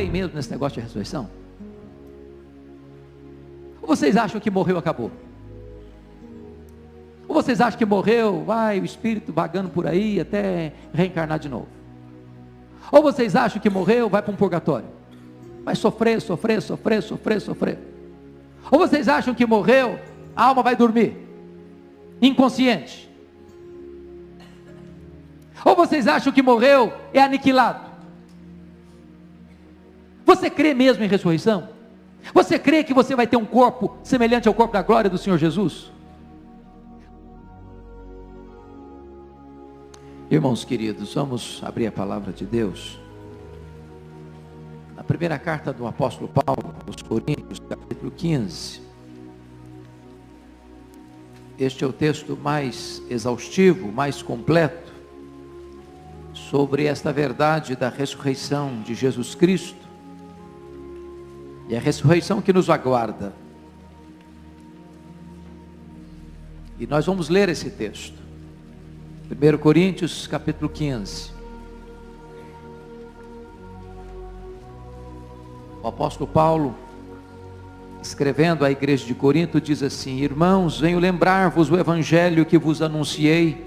creem mesmo nesse negócio de ressurreição? Ou vocês acham que morreu, acabou? Ou vocês acham que morreu, vai o espírito vagando por aí até reencarnar de novo? Ou vocês acham que morreu, vai para um purgatório, vai sofrer, sofrer, sofrer, sofrer, sofrer? Ou vocês acham que morreu, a alma vai dormir, inconsciente? Ou vocês acham que morreu, é aniquilado? Você crê mesmo em ressurreição? Você crê que você vai ter um corpo semelhante ao corpo da glória do Senhor Jesus? Irmãos queridos, vamos abrir a palavra de Deus. Na primeira carta do apóstolo Paulo, aos Coríntios, capítulo 15. Este é o texto mais exaustivo, mais completo, sobre esta verdade da ressurreição de Jesus Cristo, e a ressurreição que nos aguarda. E nós vamos ler esse texto, 1 Coríntios capítulo 15. O apóstolo Paulo, escrevendo à igreja de Corinto, diz assim: irmãos, venho lembrar-vos o evangelho que vos anunciei,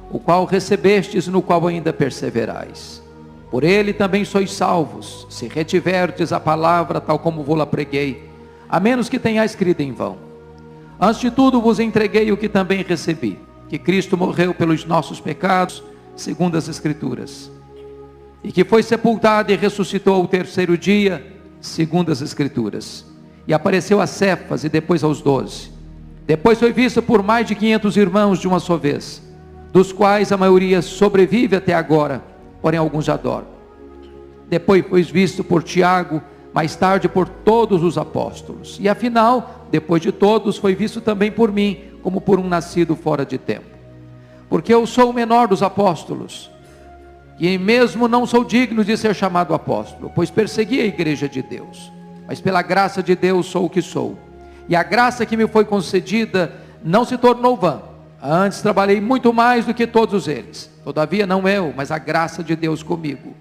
o qual recebestes, no qual ainda perseverais. Por ele também sois salvos, se retiverdes a palavra tal como vou-la preguei, a menos que tenhais crido em vão. Antes de tudo vos entreguei o que também recebi, que Cristo morreu pelos nossos pecados, segundo as Escrituras, e que foi sepultado e ressuscitou ao terceiro dia, segundo as Escrituras, e apareceu a Cefas e depois aos 12. Depois foi visto por mais de 500 irmãos de uma só vez, dos quais a maioria sobrevive até agora, porém alguns já dormem. Depois foi visto por Tiago, mais tarde por todos os apóstolos, e afinal, depois de todos, foi visto também por mim, como por um nascido fora de tempo. Porque eu sou o menor dos apóstolos, e mesmo não sou digno de ser chamado apóstolo, pois persegui a igreja de Deus, mas pela graça de Deus sou o que sou, e a graça que me foi concedida não se tornou vã. Antes trabalhei muito mais do que todos eles, todavia não eu, mas a graça de Deus comigo.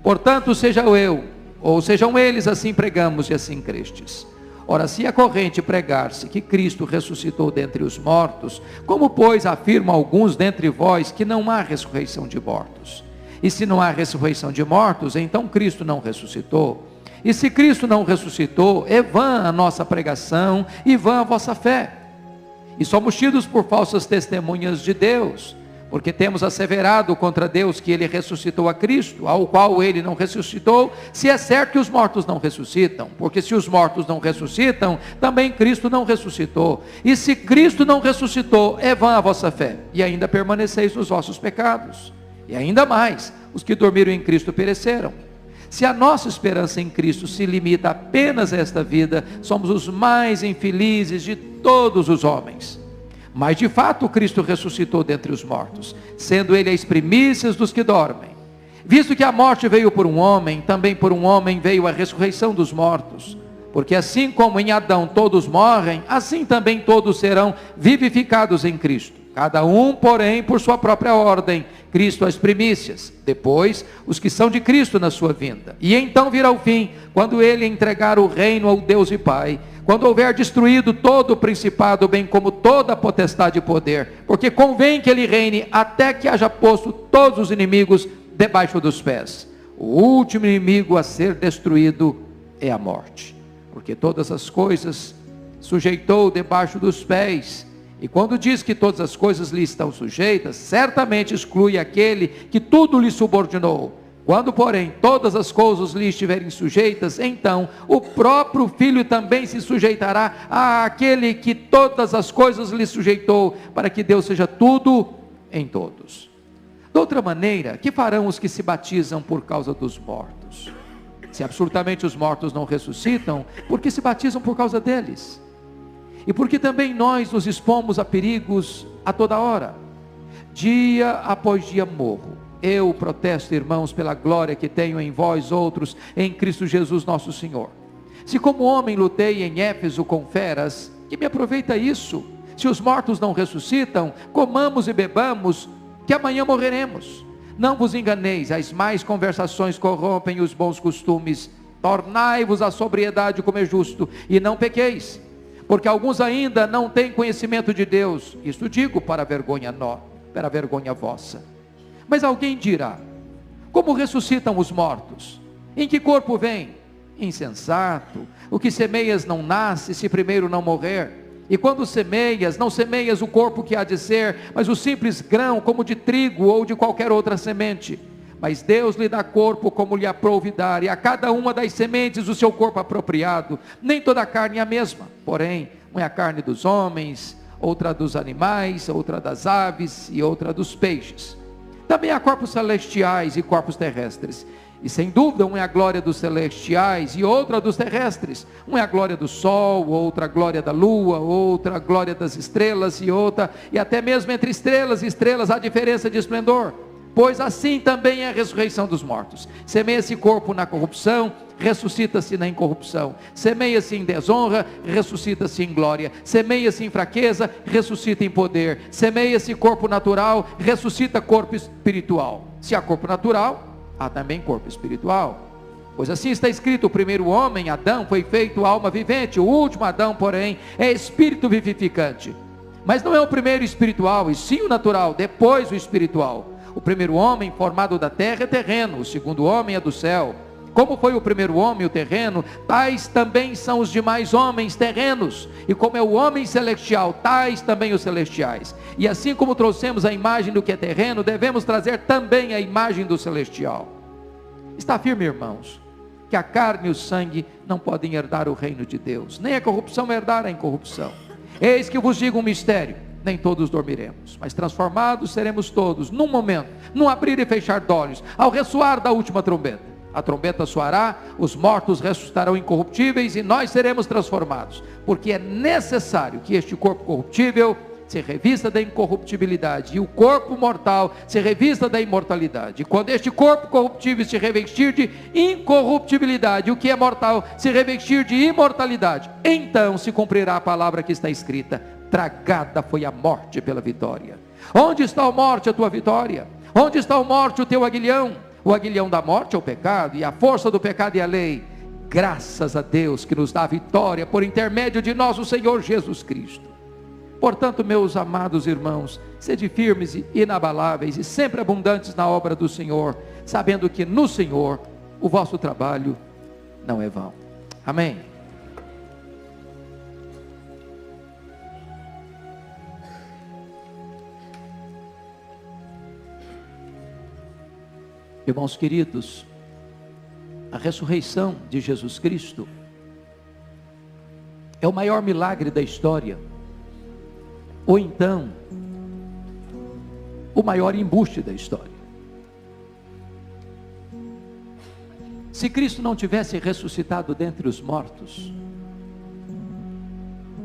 Portanto, seja eu, ou sejam eles, assim pregamos e assim crestes. Ora, se é corrente pregar-se que Cristo ressuscitou dentre os mortos, como pois afirmam alguns dentre vós que não há ressurreição de mortos? E se não há ressurreição de mortos, então Cristo não ressuscitou. E se Cristo não ressuscitou, é vã a nossa pregação e vã a vossa fé. E somos tidos por falsas testemunhas de Deus, porque temos asseverado contra Deus que ele ressuscitou a Cristo, ao qual ele não ressuscitou, se é certo que os mortos não ressuscitam, porque se os mortos não ressuscitam, também Cristo não ressuscitou. E se Cristo não ressuscitou, é vã a vossa fé, e ainda permaneceis nos vossos pecados. E ainda mais, os que dormiram em Cristo pereceram. Se a nossa esperança em Cristo se limita apenas a esta vida, somos os mais infelizes de todos os homens. Mas de fato Cristo ressuscitou dentre os mortos, sendo ele as primícias dos que dormem. Visto que a morte veio por um homem, também por um homem veio a ressurreição dos mortos. Porque assim como em Adão todos morrem, assim também todos serão vivificados em Cristo. Cada um, porém, por sua própria ordem. Cristo as primícias, depois os que são de Cristo na sua vinda. E então virá o fim, quando ele entregar o reino ao Deus e Pai, quando houver destruído todo o principado, bem como toda a potestade e poder, porque convém que ele reine até que haja posto todos os inimigos debaixo dos pés. O último inimigo a ser destruído é a morte, porque todas as coisas sujeitou debaixo dos pés. E quando diz que todas as coisas lhe estão sujeitas, certamente exclui aquele que tudo lhe subordinou. Quando, porém, todas as coisas lhe estiverem sujeitas, então o próprio Filho também se sujeitará àquele que todas as coisas lhe sujeitou, para que Deus seja tudo em todos. De outra maneira, que farão os que se batizam por causa dos mortos? Se absolutamente os mortos não ressuscitam, por que se batizam por causa deles? E porque também nós nos expomos a perigos a toda hora. Dia após dia morro. Eu protesto, irmãos, pela glória que tenho em vós outros, em Cristo Jesus nosso Senhor. Se como homem lutei em Éfeso com feras, que me aproveita isso? Se os mortos não ressuscitam, comamos e bebamos, que amanhã morreremos. Não vos enganeis, as más conversações corrompem os bons costumes, tornai-vos a sobriedade como é justo, e não pequeis, porque alguns ainda não têm conhecimento de Deus. Isto digo para a vergonha vossa. Mas alguém dirá: como ressuscitam os mortos? Em que corpo vem? Insensato, o que semeias não nasce, se primeiro não morrer. E quando semeias, não semeias o corpo que há de ser, mas o simples grão, como de trigo ou de qualquer outra semente. Mas Deus lhe dá corpo como lhe aprouve dar, e a cada uma das sementes o seu corpo apropriado. Nem toda a carne é a mesma, porém, uma é a carne dos homens, outra dos animais, outra das aves e outra dos peixes. Também há corpos celestiais e corpos terrestres. E sem dúvida, uma é a glória dos celestiais e outra dos terrestres. Uma é a glória do sol, outra a glória da lua, outra a glória das estrelas e até mesmo entre estrelas e estrelas há diferença de esplendor. Pois assim também é a ressurreição dos mortos. Semeia-se corpo na corrupção, ressuscita-se na incorrupção. Semeia-se em desonra, ressuscita-se em glória. Semeia-se em fraqueza, ressuscita em poder. Semeia-se corpo natural, ressuscita corpo espiritual. Se há corpo natural, há também corpo espiritual. Pois assim está escrito: o primeiro homem, Adão, foi feito alma vivente. O último Adão, porém, é espírito vivificante. Mas não é o primeiro espiritual, e sim o natural, depois o espiritual. O primeiro homem formado da terra é terreno, o segundo homem é do céu. Como foi o primeiro homem o terreno, tais também são os demais homens terrenos. E como é o homem celestial, tais também os celestiais. E assim como trouxemos a imagem do que é terreno, devemos trazer também a imagem do celestial. Está firme, irmãos, que a carne e o sangue não podem herdar o reino de Deus, nem a corrupção herdar a incorrupção. Eis que vos digo um mistério: nem todos dormiremos, mas transformados seremos todos, num momento, num abrir e fechar de olhos, ao ressoar da última trombeta. A trombeta soará, os mortos ressuscitarão incorruptíveis e nós seremos transformados, porque é necessário que este corpo corruptível se revista da incorruptibilidade e o corpo mortal se revista da imortalidade. E quando este corpo corruptível se revestir de incorruptibilidade, o que é mortal se revestir de imortalidade, então se cumprirá a palavra que está escrita: tragada foi a morte pela vitória. Onde está a morte, a tua vitória? Onde está a morte, o teu aguilhão? O aguilhão da morte é o pecado, e a força do pecado é a lei. Graças a Deus que nos dá a vitória por intermédio de nosso Senhor Jesus Cristo. Portanto, meus amados irmãos, sede firmes e inabaláveis e sempre abundantes na obra do Senhor, sabendo que no Senhor o vosso trabalho não é vão. Amém. Irmãos queridos, a ressurreição de Jesus Cristo é o maior milagre da história, ou então, o maior embuste da história. Se Cristo não tivesse ressuscitado dentre os mortos,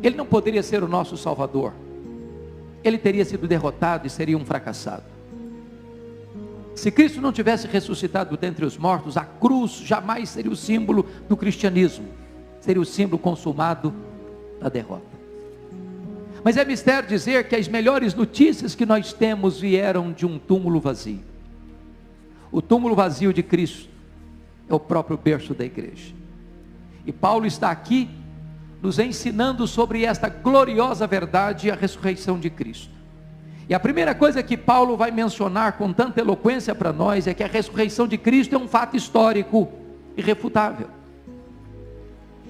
Ele não poderia ser o nosso Salvador. Ele teria sido derrotado e seria um fracassado. Se Cristo não tivesse ressuscitado dentre os mortos, a cruz jamais seria o símbolo do cristianismo, seria o símbolo consumado da derrota. Mas é mistério dizer que as melhores notícias que nós temos vieram de um túmulo vazio. O túmulo vazio de Cristo é o próprio berço da igreja. E Paulo está aqui nos ensinando sobre esta gloriosa verdade, a ressurreição de Cristo. E a primeira coisa que Paulo vai mencionar com tanta eloquência para nós é que a ressurreição de Cristo é um fato histórico irrefutável.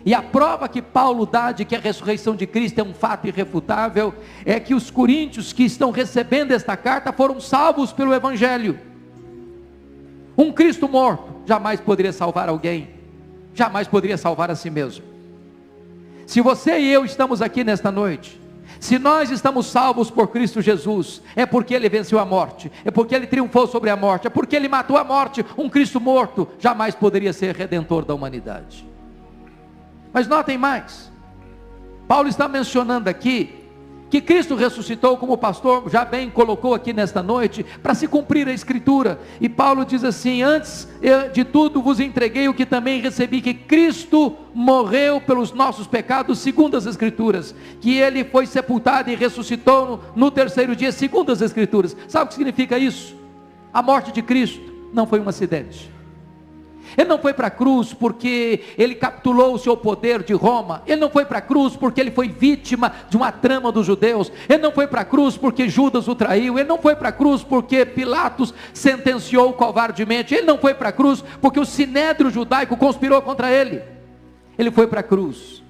E a prova que Paulo dá de que a ressurreição de Cristo é um fato irrefutável é que os coríntios que estão recebendo esta carta foram salvos pelo Evangelho. Um Cristo morto jamais poderia salvar alguém, jamais poderia salvar a si mesmo. Se você e eu estamos aqui nesta noite, se nós estamos salvos por Cristo Jesus, é porque Ele venceu a morte, é porque Ele triunfou sobre a morte, é porque Ele matou a morte. Um Cristo morto jamais poderia ser redentor da humanidade. Mas notem mais, Paulo está mencionando aqui, que Cristo ressuscitou, como o pastor já bem colocou aqui nesta noite, para se cumprir a Escritura. E Paulo diz assim: antes de tudo vos entreguei o que também recebi, que Cristo morreu pelos nossos pecados, segundo as Escrituras, que Ele foi sepultado e ressuscitou no terceiro dia, segundo as Escrituras. Sabe o que significa isso? A morte de Cristo não foi um acidente. Ele não foi para a cruz porque ele capturou o seu poder de Roma. Ele não foi para a cruz porque ele foi vítima de uma trama dos judeus. Ele não foi para a cruz porque Judas o traiu. Ele não foi para a cruz porque Pilatos sentenciou covardemente. Ele não foi para a cruz porque o sinédrio judaico conspirou contra ele. Ele foi para a cruz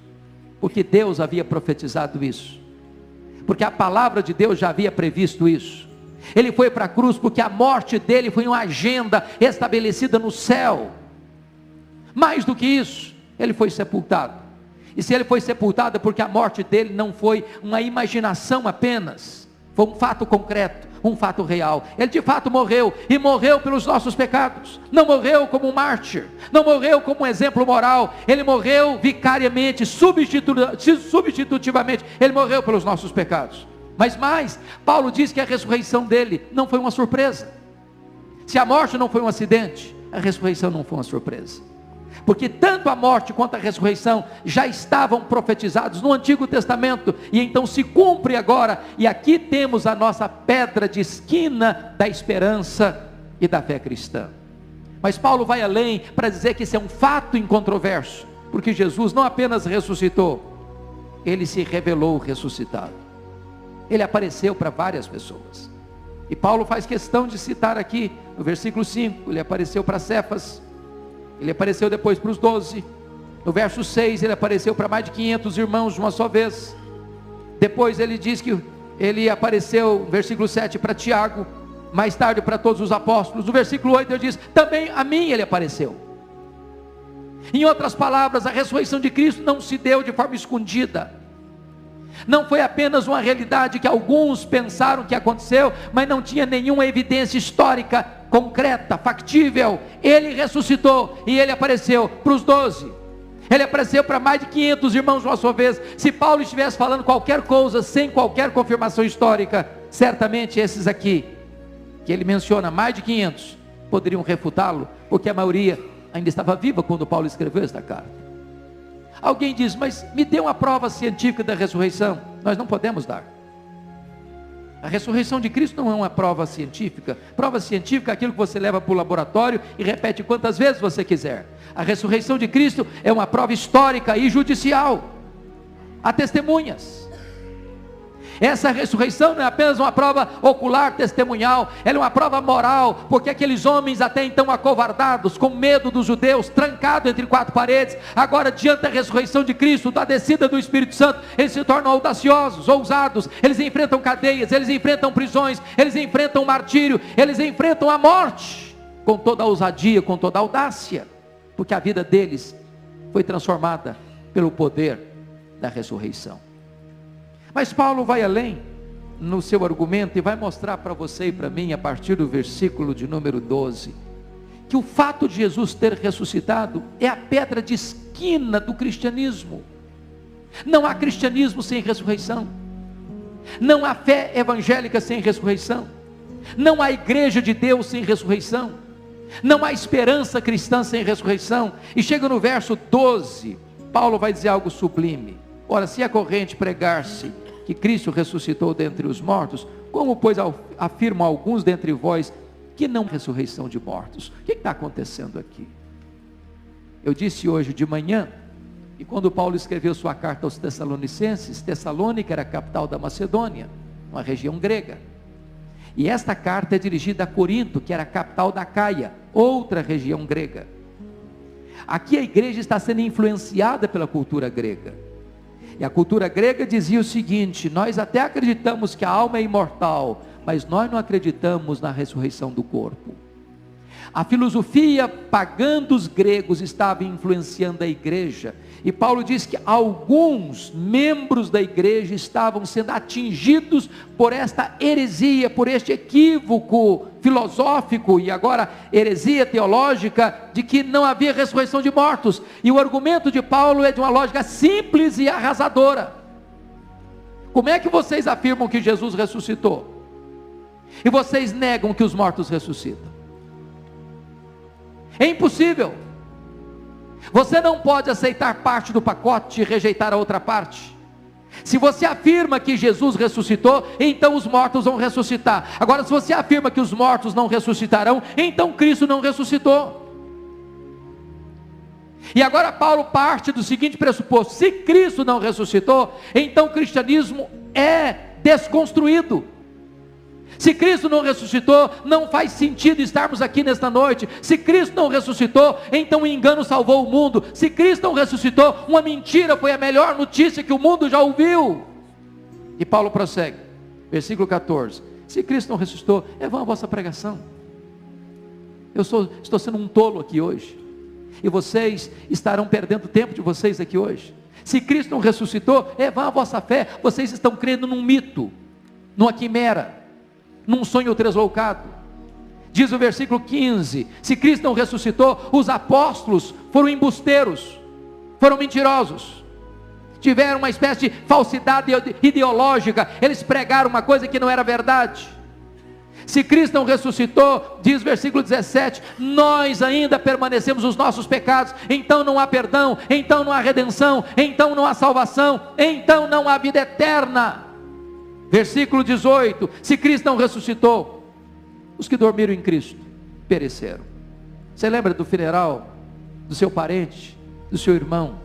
porque Deus havia profetizado isso, porque a palavra de Deus já havia previsto isso. Ele foi para a cruz porque a morte dele foi uma agenda estabelecida no céu. Mais do que isso, ele foi sepultado. E se ele foi sepultado é porque a morte dele não foi uma imaginação apenas, foi um fato concreto, um fato real. Ele de fato morreu, e morreu pelos nossos pecados. Não morreu como um mártir, não morreu como um exemplo moral. Ele morreu vicariamente, substitutivamente. Ele morreu pelos nossos pecados. Mas mais, Paulo diz que a ressurreição dele não foi uma surpresa. Se a morte não foi um acidente, a ressurreição não foi uma surpresa. Porque tanto a morte quanto a ressurreição já estavam profetizados no Antigo Testamento, e então se cumpre agora, e aqui temos a nossa pedra de esquina da esperança e da fé cristã. Mas Paulo vai além para dizer que isso é um fato incontroverso, porque Jesus não apenas ressuscitou, ele se revelou ressuscitado. Ele apareceu para várias pessoas, e Paulo faz questão de citar aqui, no versículo 5, ele apareceu para Cefas, ele apareceu depois para os 12, no verso 6 ele apareceu para mais de 500 irmãos de uma só vez. Depois ele diz que ele apareceu, versículo 7, para Tiago, mais tarde para todos os apóstolos. No versículo 8 ele diz, também a mim ele apareceu. Em outras palavras, a ressurreição de Cristo não se deu de forma escondida, não foi apenas uma realidade que alguns pensaram que aconteceu, mas não tinha nenhuma evidência histórica, concreta, factível. Ele ressuscitou e ele apareceu para os 12, ele apareceu para mais de 500 irmãos de uma só vez. Se Paulo estivesse falando qualquer coisa sem qualquer confirmação histórica, certamente esses aqui, que ele menciona mais de 500, poderiam refutá-lo, porque a maioria ainda estava viva quando Paulo escreveu esta carta. Alguém diz, mas me dê uma prova científica da ressurreição. Nós não podemos dar. A ressurreição de Cristo não é uma prova científica. Prova científica é aquilo que você leva para o laboratório e repete quantas vezes você quiser. A ressurreição de Cristo é uma prova histórica e judicial. Há testemunhas. Essa ressurreição não é apenas uma prova ocular, testemunhal, ela é uma prova moral, porque aqueles homens até então acovardados, com medo dos judeus, trancados entre quatro paredes, agora diante da ressurreição de Cristo, da descida do Espírito Santo, eles se tornam audaciosos, ousados, eles enfrentam cadeias, eles enfrentam prisões, eles enfrentam martírio, eles enfrentam a morte, com toda a ousadia, com toda a audácia, porque a vida deles foi transformada pelo poder da ressurreição. Mas Paulo vai além no seu argumento e vai mostrar para você e para mim, a partir do versículo de número 12, que o fato de Jesus ter ressuscitado é a pedra de esquina do cristianismo. Não há cristianismo sem ressurreição, não há fé evangélica sem ressurreição, não há igreja de Deus sem ressurreição, não há esperança cristã sem ressurreição. E chega no verso 12, Paulo vai dizer algo sublime. Ora, se é corrente pregar-se que Cristo ressuscitou dentre os mortos, como pois afirmam alguns dentre vós que não há ressurreição de mortos? O que está acontecendo aqui? Eu disse hoje de manhã, e quando Paulo escreveu sua carta aos Tessalonicenses, Tessalônica era a capital da Macedônia, uma região grega, e esta carta é dirigida a Corinto, que era a capital da Caia, outra região grega. Aqui a igreja está sendo influenciada pela cultura grega. E a cultura grega dizia o seguinte: nós até acreditamos que a alma é imortal, mas nós não acreditamos na ressurreição do corpo. A filosofia pagã dos gregos estava influenciando a igreja, e Paulo diz que alguns membros da igreja estavam sendo atingidos por esta heresia, por este equívoco filosófico e agora heresia teológica de que não havia ressurreição de mortos. E o argumento de Paulo é de uma lógica simples e arrasadora. Como é que vocês afirmam que Jesus ressuscitou e vocês negam que os mortos ressuscitam? É impossível. Você não pode aceitar parte do pacote e rejeitar a outra parte. Se você afirma que Jesus ressuscitou, então os mortos vão ressuscitar. Agora, se você afirma que os mortos não ressuscitarão, então Cristo não ressuscitou. E agora Paulo parte do seguinte pressuposto: se Cristo não ressuscitou, então o cristianismo é desconstruído. Se Cristo não ressuscitou, não faz sentido estarmos aqui nesta noite. Se Cristo não ressuscitou, então o engano salvou o mundo. Se Cristo não ressuscitou, uma mentira foi a melhor notícia que o mundo já ouviu. E Paulo prossegue, versículo 14: se Cristo não ressuscitou, é vã a vossa pregação. Estou sendo um tolo aqui hoje, e vocês estarão perdendo tempo de vocês aqui hoje. Se Cristo não ressuscitou, é vã a vossa fé. Vocês estão crendo num mito, numa quimera, num sonho tresloucado. Diz o versículo 15: se Cristo não ressuscitou, os apóstolos foram embusteiros, foram mentirosos, tiveram uma espécie de falsidade ideológica, eles pregaram uma coisa que não era verdade. Se Cristo não ressuscitou, diz o versículo 17, nós ainda permanecemos nos nossos pecados, então não há perdão, então não há redenção, então não há salvação, então não há vida eterna. Versículo 18, se Cristo não ressuscitou, os que dormiram em Cristo pereceram. Você lembra do funeral do seu parente, do seu irmão,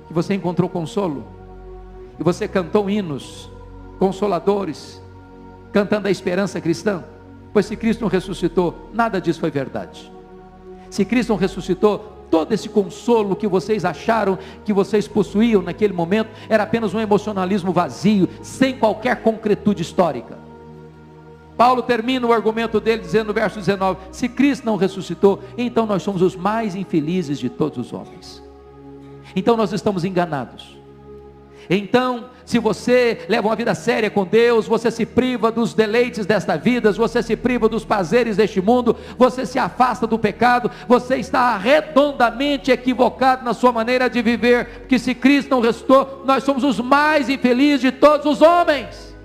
que você encontrou consolo, e você cantou hinos consoladores, cantando a esperança cristã? Pois se Cristo não ressuscitou, nada disso foi verdade. Se Cristo não ressuscitou, todo esse consolo que vocês acharam que vocês possuíam naquele momento, era apenas um emocionalismo vazio, sem qualquer concretude histórica. Paulo termina o argumento dele dizendo no verso 19, se Cristo não ressuscitou, então nós somos os mais infelizes de todos os homens. Então nós estamos enganados. Então, se você leva uma vida séria com Deus, você se priva dos deleites desta vida, você se priva dos prazeres deste mundo, você se afasta do pecado, você está redondamente equivocado na sua maneira de viver, porque se Cristo não ressuscitou, nós somos os mais infelizes de todos os homens.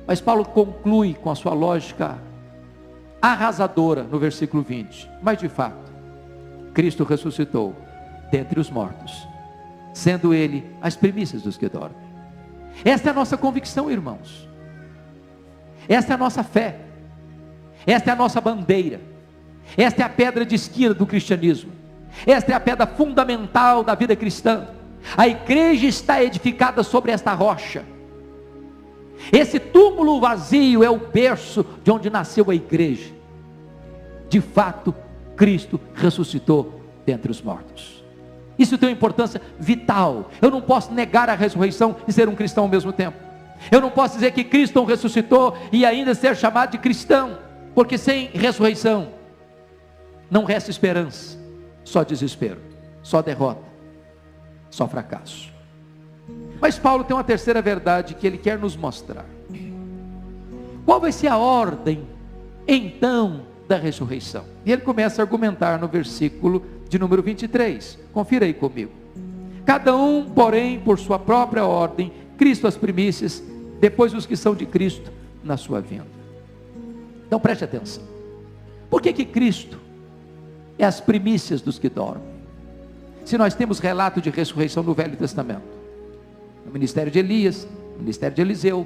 Mas Paulo conclui com a sua lógica arrasadora no versículo 20, mas de fato, Cristo ressuscitou dentre os mortos, sendo Ele as primícias dos que dormem. Esta é a nossa convicção, irmãos. Esta é a nossa fé. Esta é a nossa bandeira. Esta é a pedra de esquina do cristianismo. Esta é a pedra fundamental da vida cristã. A igreja está edificada sobre esta rocha. Esse túmulo vazio é o berço de onde nasceu a igreja. De fato, Cristo ressuscitou dentre os mortos. Isso tem uma importância vital. Eu não posso negar a ressurreição e ser um cristão ao mesmo tempo. Eu não posso dizer que Cristo não ressuscitou e ainda ser chamado de cristão, porque sem ressurreição não resta esperança, só desespero, só derrota, só fracasso. Mas Paulo tem uma terceira verdade que ele quer nos mostrar. Qual vai ser a ordem então da ressurreição? E ele começa a argumentar no versículo de número 23, confira aí comigo. Cada um, porém, por sua própria ordem, Cristo as primícias, depois os que são de Cristo na sua vinda. Então preste atenção. Por que Cristo é as primícias dos que dormem? Se nós temos relato de ressurreição no Velho Testamento, no ministério de Elias, no ministério de Eliseu,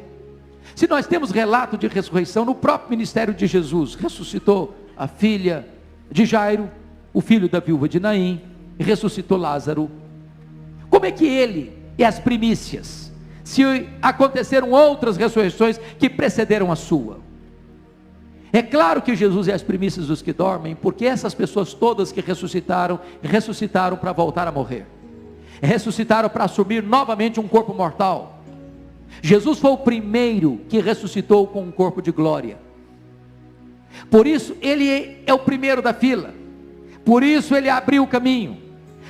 se nós temos relato de ressurreição no próprio ministério de Jesus, ressuscitou a filha de Jairo, o filho da viúva de Naim, e ressuscitou Lázaro. Como é que ele é as primícias, se aconteceram outras ressurreições que precederam a sua? É claro que Jesus é as primícias dos que dormem, porque essas pessoas todas que ressuscitaram para voltar a morrer, ressuscitaram para assumir novamente um corpo mortal. Jesus foi o primeiro que ressuscitou com um corpo de glória, por isso ele é o primeiro da fila, por isso ele abriu o caminho,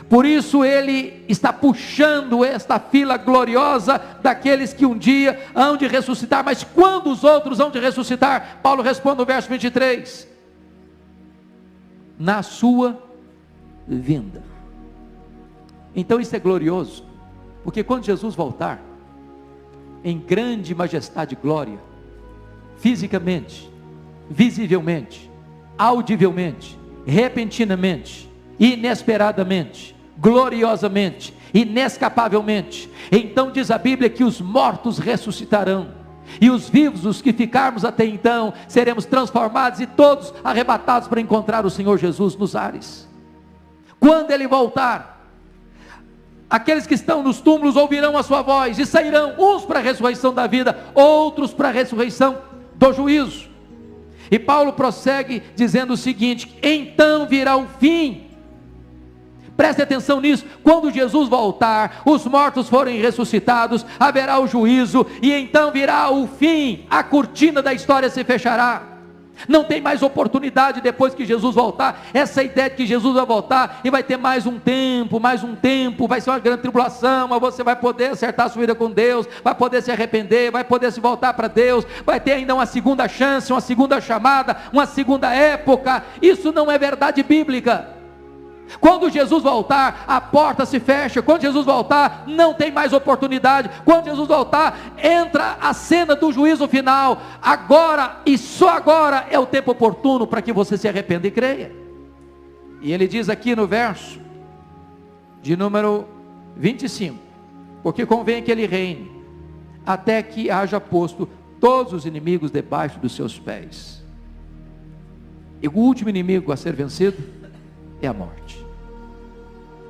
por isso ele está puxando esta fila gloriosa daqueles que um dia hão de ressuscitar. Mas quando os outros hão de ressuscitar? Paulo responde no verso 23, na sua vinda. Então isso é glorioso, porque quando Jesus voltar, em grande majestade e glória, fisicamente, visivelmente, audivelmente, repentinamente, inesperadamente, gloriosamente, inescapavelmente, então diz a Bíblia que os mortos ressuscitarão, E os vivos, os que ficarmos até então, seremos transformados e todos arrebatados para encontrar o Senhor Jesus nos ares. Quando Ele voltar, aqueles que estão nos túmulos ouvirão a sua voz e sairão, uns para a ressurreição da vida, outros para a ressurreição do juízo. E Paulo prossegue dizendo o seguinte: então virá o fim. Preste atenção nisso. Quando Jesus voltar, os mortos forem ressuscitados, haverá o juízo, e então virá o fim, a cortina da história se fechará. Não tem mais oportunidade depois que Jesus voltar. Essa ideia de que Jesus vai voltar e vai ter mais um tempo, vai ser uma grande tribulação, mas você vai poder acertar a sua vida com Deus, vai poder se arrepender, vai poder se voltar para Deus, vai ter ainda uma segunda chance, uma segunda chamada, uma segunda época. Isso não é verdade bíblica. Quando Jesus voltar, a porta se fecha. Quando Jesus voltar, não tem mais oportunidade. Quando Jesus voltar, entra a cena do juízo final. Agora, e só agora, é o tempo oportuno para que você se arrependa e creia. E ele diz aqui no verso de número 25: porque convém que ele reine, até que haja posto todos os inimigos debaixo dos seus pés. E o último inimigo a ser vencido é a morte.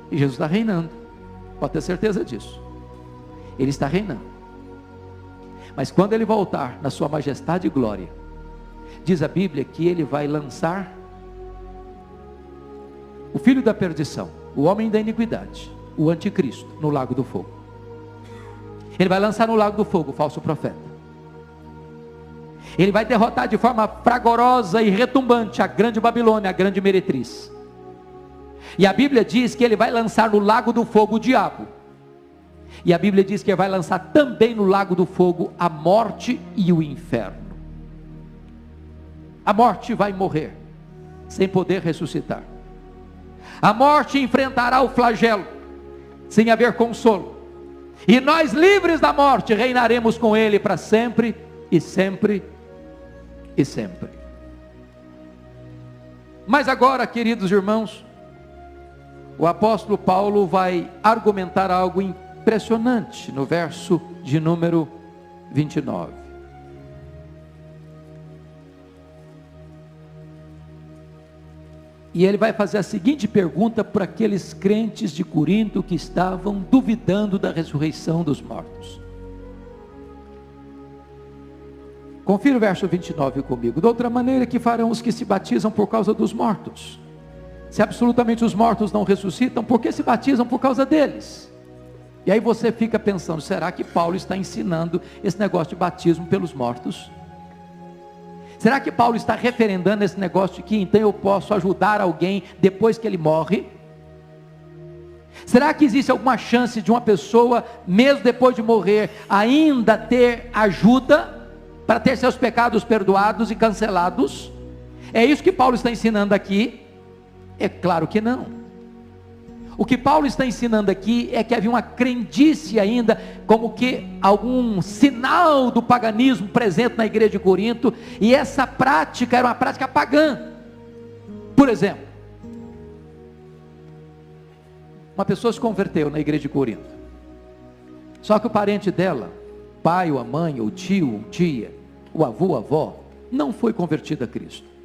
E Jesus está reinando, pode ter certeza disso. Ele está reinando. Mas quando ele voltar na sua majestade e glória, diz a Bíblia que ele vai lançar o filho da perdição, o homem da iniquidade, o anticristo, no lago do fogo. Ele vai lançar no lago do fogo o falso profeta. Ele vai derrotar de forma fragorosa e retumbante a grande Babilônia, a grande meretriz. E a Bíblia diz que ele vai lançar no lago do fogo o diabo. E a Bíblia diz que ele vai lançar também no lago do fogo a morte e o inferno. A morte vai morrer, sem poder ressuscitar. A morte enfrentará o flagelo, sem haver consolo. E nós, livres da morte, reinaremos com ele para sempre e sempre e sempre. Mas agora, queridos irmãos, o apóstolo Paulo vai argumentar algo impressionante no verso de número 29. E ele vai fazer a seguinte pergunta para aqueles crentes de Corinto que estavam duvidando da ressurreição dos mortos. Confira o verso 29 comigo. De outra maneira que farão os que se batizam por causa dos mortos? Se absolutamente os mortos não ressuscitam, por que se batizam por causa deles? E aí você fica pensando, será que Paulo está ensinando esse negócio de batismo pelos mortos? Será que Paulo está referendando esse negócio de que então eu posso ajudar alguém depois que ele morre? Será que existe alguma chance de uma pessoa, mesmo depois de morrer, ainda ter ajuda para ter seus pecados perdoados e cancelados? É isso que Paulo está ensinando aqui? É claro que não. O que Paulo está ensinando aqui é que havia uma crendice ainda, como que algum sinal do paganismo presente na igreja de Corinto, e essa prática era uma prática pagã. Por exemplo, uma pessoa se converteu na igreja de Corinto, só que o parente dela, pai ou a mãe, ou tio, ou tia, o avô, a avó, não foi convertido a Cristo.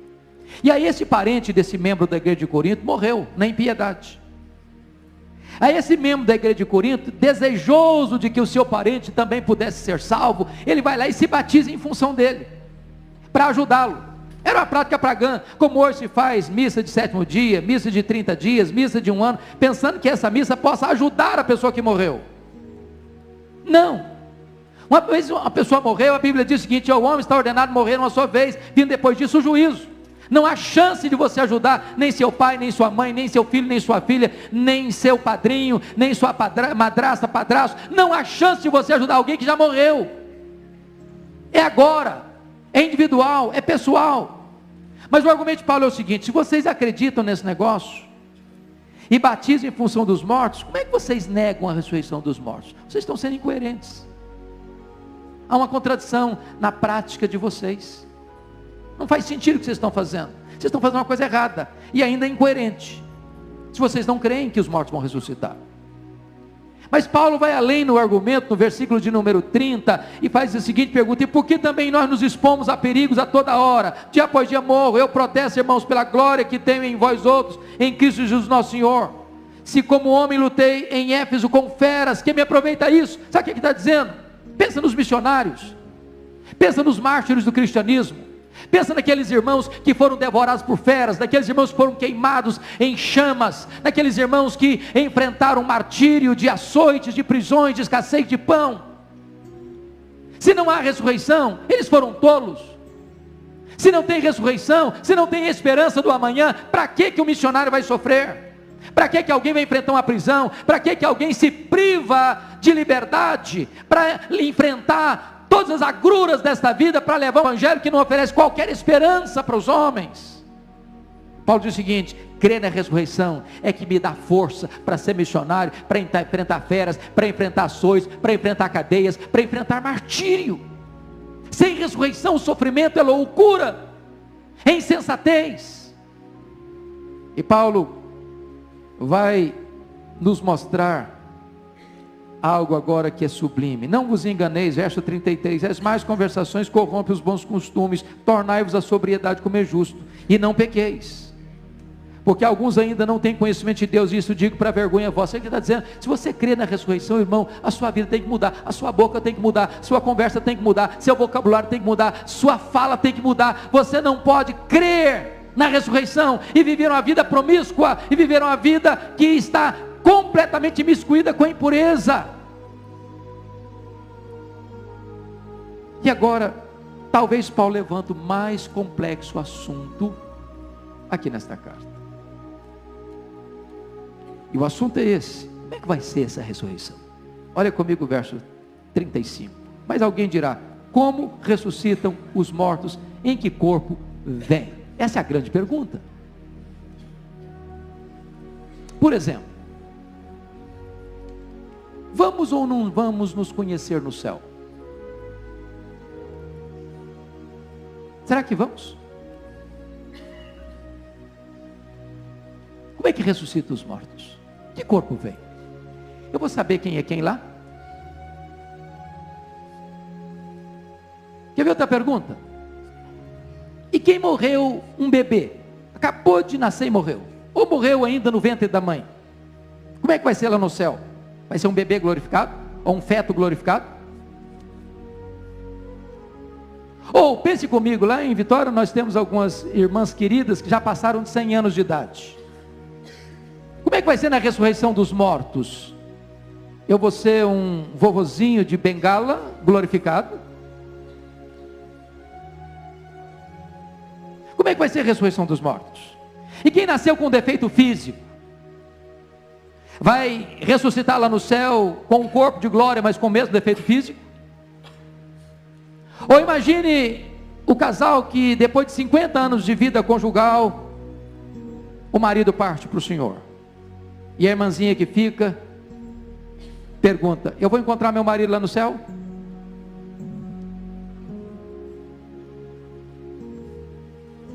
E aí esse parente desse membro da igreja de Corinto morreu na impiedade. Aí esse membro da igreja de Corinto, desejoso de que o seu parente também pudesse ser salvo, ele vai lá e se batiza em função dele, para ajudá-lo. Era uma prática pagã, como hoje se faz missa de 7º dia, missa de 30 dias, missa de 1 ano, pensando que essa missa possa ajudar a pessoa que morreu. Não. Uma vez uma pessoa morreu, a Bíblia diz o seguinte: o homem está ordenado a morrer uma só vez, vindo depois disso o juízo. Não há chance de você ajudar nem seu pai, nem sua mãe, nem seu filho, nem sua filha, nem seu padrinho, nem sua madrasta, padrasto. Não há chance de você ajudar alguém que já morreu. É agora, é individual, é pessoal. Mas o argumento de Paulo é o seguinte: se vocês acreditam nesse negócio e batizam em função dos mortos, como é que vocês negam a ressurreição dos mortos? Vocês estão sendo incoerentes. Há uma contradição na prática de vocês. Não faz sentido o que vocês estão fazendo. Vocês estão fazendo uma coisa errada e ainda incoerente, se vocês não creem que os mortos vão ressuscitar. Mas Paulo vai além no argumento, no versículo de número 30, e faz a seguinte pergunta: e por que também nós nos expomos a perigos a toda hora? Dia após dia morro. Eu protesto, irmãos, pela glória que tenho em vós outros, em Cristo Jesus nosso Senhor. Se como homem lutei em Éfeso com feras, que me aproveita isso? Sabe o que está dizendo? Pensa nos missionários, pensa nos mártires do cristianismo, pensa naqueles irmãos que foram devorados por feras, naqueles irmãos que foram queimados em chamas, naqueles irmãos que enfrentaram martírio de açoites, de prisões, de escassez de pão. Se não há ressurreição, eles foram tolos. Se não tem ressurreição, se não tem esperança do amanhã, para que o missionário vai sofrer? Para que alguém vai enfrentar uma prisão? Para que alguém se priva de liberdade para enfrentar todas as agruras desta vida, para levar o evangelho que não oferece qualquer esperança para os homens? Paulo diz o seguinte: crer na ressurreição é que me dá força para ser missionário, para enfrentar feras, para enfrentar açoites, para enfrentar cadeias, para enfrentar martírio. Sem ressurreição o sofrimento é loucura, é insensatez. E Paulo vai nos mostrar algo agora que é sublime. Não vos enganeis, verso 33, as más conversações corrompem os bons costumes, tornai-vos a sobriedade como é justo, e não pequeis, porque alguns ainda não têm conhecimento de Deus, e isso digo para vergonha vossa. Ele está dizendo: se você crê na ressurreição, irmão, a sua vida tem que mudar, a sua boca tem que mudar, sua conversa tem que mudar, seu vocabulário tem que mudar, sua fala tem que mudar. Você não pode crer na ressurreição e viver uma vida promíscua, e viver uma vida que está completamente imiscuída com a impureza. E agora, talvez Paulo levante o mais complexo assunto aqui nesta carta. E o assunto é esse: como é que vai ser essa ressurreição? Olha comigo o verso 35. Mas alguém dirá: como ressuscitam os mortos? Em que corpo vem? Essa é a grande pergunta. Por exemplo, vamos ou não vamos nos conhecer no céu? Será que vamos? Como é que ressuscita os mortos? Que corpo vem? Eu vou saber quem é quem lá? Quer ver outra pergunta? E quem morreu um bebê? Acabou de nascer e morreu. Ou morreu ainda no ventre da mãe? Como é que vai ser lá no céu? Vai ser um bebê glorificado? Ou um feto glorificado? Ou, pense comigo, lá em Vitória nós temos algumas irmãs queridas que já passaram de 100 anos de idade. Como é que vai ser na ressurreição dos mortos? Eu vou ser um vovozinho de bengala glorificado? Como é que vai ser a ressurreição dos mortos? E quem nasceu com defeito físico? Vai ressuscitar lá no céu com um corpo de glória, mas com o mesmo defeito físico? Ou imagine o casal que depois de 50 anos de vida conjugal, o marido parte para o Senhor, e a irmãzinha que fica pergunta: eu vou encontrar meu marido lá no céu?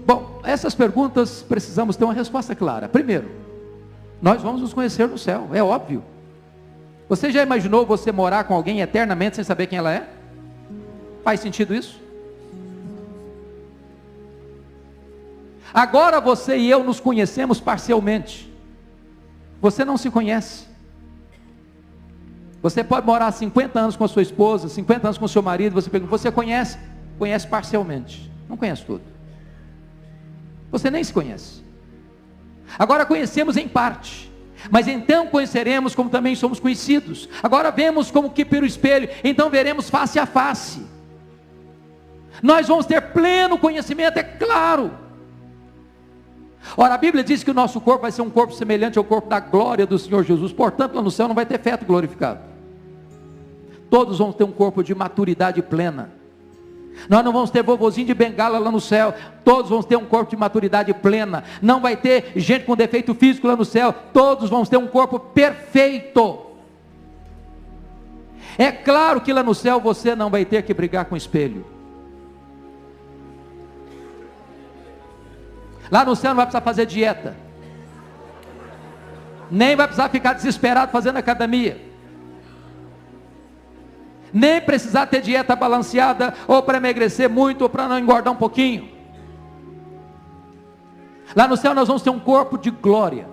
Bom, essas perguntas precisamos ter uma resposta clara. Primeiro, nós vamos nos conhecer no céu, é óbvio. Você já imaginou você morar com alguém eternamente sem saber quem ela é? Faz sentido isso? Agora você e eu nos conhecemos parcialmente. Você não se conhece. Você pode morar 50 anos com a sua esposa, 50 anos com o seu marido, você pergunta: você conhece? Conhece parcialmente, não conhece tudo. Você nem se conhece. Agora conhecemos em parte, mas então conheceremos como também somos conhecidos. Agora vemos como que pelo espelho, então veremos face a face. Nós vamos ter pleno conhecimento, é claro. Ora, a Bíblia diz que o nosso corpo vai ser um corpo semelhante ao corpo da glória do Senhor Jesus. Portanto, lá no céu não vai ter feto glorificado. Todos vão ter um corpo de maturidade plena. Nós não vamos ter vovozinho de bengala lá no céu. Todos vão ter um corpo de maturidade plena. Não vai ter gente com defeito físico lá no céu. Todos vão ter um corpo perfeito. É claro que lá no céu você não vai ter que brigar com o espelho. Lá no céu não vai precisar fazer dieta, nem vai precisar ficar desesperado fazendo academia. nem precisar ter dieta balanceada, ou para emagrecer muito, ou para não engordar um pouquinho. Lá no céu nós vamos ter um corpo de glória.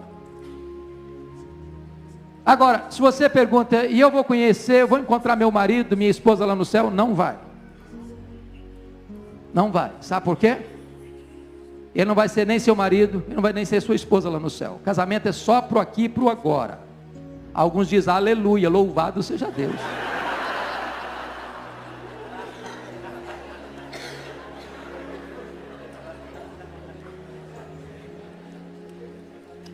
Agora, se você pergunta, e eu vou conhecer, eu vou encontrar meu marido, minha esposa lá no céu? Não vai. Não vai. Sabe por quê? Ele não vai ser nem seu marido, ele não vai nem ser sua esposa lá no céu. O casamento é só pro aqui e pro agora. Alguns dizem, aleluia, louvado seja Deus.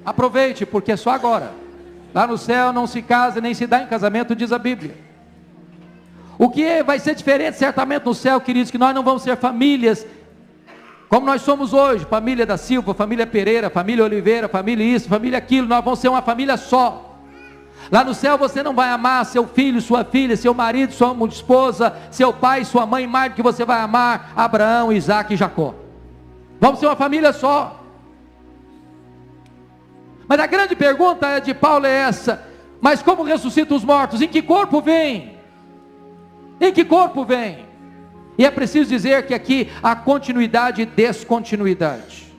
Aproveite, porque é só agora. Lá no céu não se casa nem se dá em casamento, diz a Bíblia. O que vai ser diferente certamente no céu, queridos, que nós não vamos ser famílias como nós somos hoje, família da Silva, família Pereira, família Oliveira, família isso, família aquilo. Nós vamos ser uma família só. Lá no céu você não vai amar seu filho, sua filha, seu marido, sua esposa, seu pai, sua mãe, mais do que você vai amar Abraão, Isaac e Jacó. Vamos ser uma família só. Mas a grande pergunta de Paulo é essa: mas como ressuscita os mortos? Em que corpo vem? Em que corpo vem? E é preciso dizer que aqui há continuidade e descontinuidade.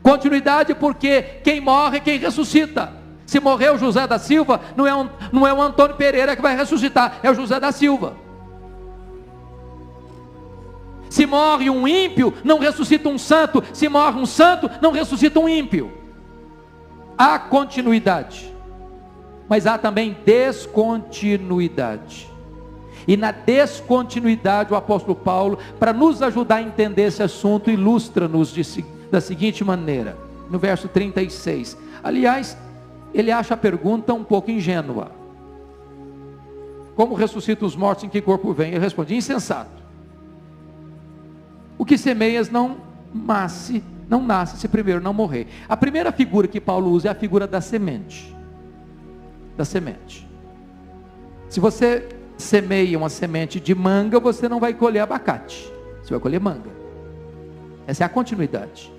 Continuidade porque quem morre é quem ressuscita. Se morreu José da Silva, não é o Antônio Pereira que vai ressuscitar, é o José da Silva. Se morre um ímpio, não ressuscita um santo. Se morre um santo, não ressuscita um ímpio. Há continuidade, mas há também descontinuidade. E na descontinuidade, o apóstolo Paulo, para nos ajudar a entender esse assunto, ilustra-nos da seguinte maneira, no verso 36. Aliás, ele acha a pergunta um pouco ingênua. Como ressuscita os mortos, em que corpo vem? Ele responde, insensato. O que semeias não nasce se primeiro não morrer. A primeira figura que Paulo usa é a figura da semente. Da semente. Se você semeia uma semente de manga, você não vai colher abacate, você vai colher manga. Essa é a continuidade.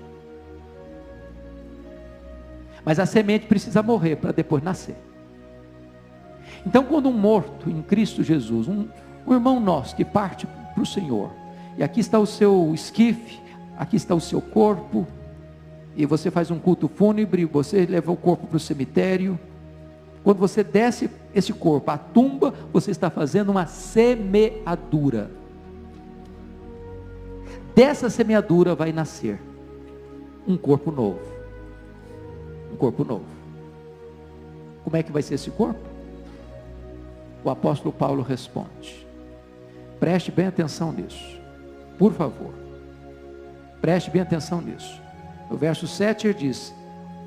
Mas a semente precisa morrer para depois nascer. Então, quando um morto em Cristo Jesus, um irmão nosso que parte para o Senhor, e aqui está o seu esquife, aqui está o seu corpo, e você faz um culto fúnebre, você leva o corpo para o cemitério. Quando você desce esse corpo à tumba, você está fazendo uma semeadura. Dessa semeadura vai nascer um corpo novo. Um corpo novo. Como é que vai ser esse corpo? O apóstolo Paulo responde. Preste bem atenção nisso. Por favor. Preste bem atenção nisso. No verso 7 ele diz: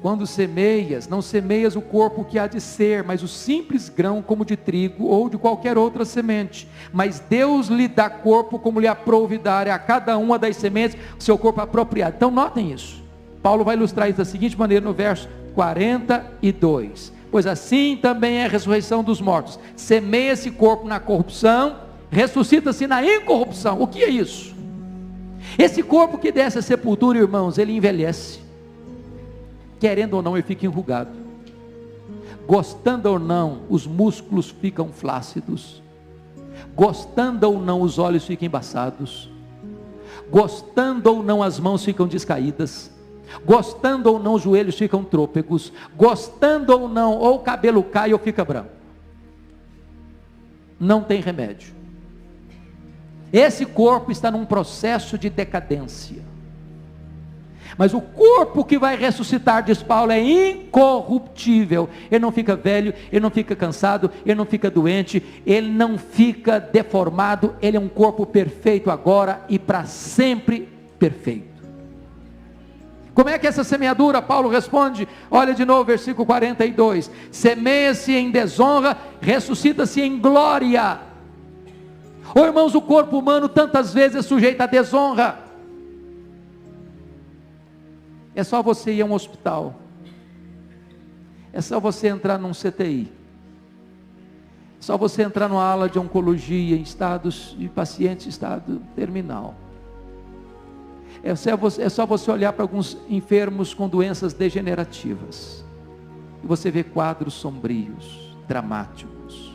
quando semeias, não semeias o corpo que há de ser, mas o simples grão como de trigo ou de qualquer outra semente. Mas Deus lhe dá corpo como lhe aprouve dar a cada uma das sementes o seu corpo apropriado. Então notem isso. Paulo vai ilustrar isso da seguinte maneira no verso 42. Pois assim também é a ressurreição dos mortos. Semeia esse corpo na corrupção, ressuscita-se na incorrupção. O que é isso? Esse corpo que desce à sepultura, irmãos, ele envelhece. Querendo ou não, ele fica enrugado. Gostando ou não, os músculos ficam flácidos. Gostando ou não, os olhos ficam embaçados. Gostando ou não, as mãos ficam descaídas. Gostando ou não, os joelhos ficam trôpegos. Gostando ou não, ou o cabelo cai ou fica branco. Não tem remédio. Esse corpo está num processo de decadência. Mas o corpo que vai ressuscitar, diz Paulo, é incorruptível. Ele não fica velho, ele não fica cansado, ele não fica doente, ele não fica deformado. Ele é um corpo perfeito agora e para sempre perfeito. Como é que é essa semeadura? Paulo responde, olha de novo, versículo 42. Semeia-se em desonra, ressuscita-se em glória. Oh, irmãos, o corpo humano tantas vezes é sujeito à desonra. É só você ir a um hospital. É só você entrar num CTI. É só você entrar numa ala de oncologia em estados de pacientes em estado terminal. É só você olhar para alguns enfermos com doenças degenerativas. E você vê quadros sombrios, dramáticos.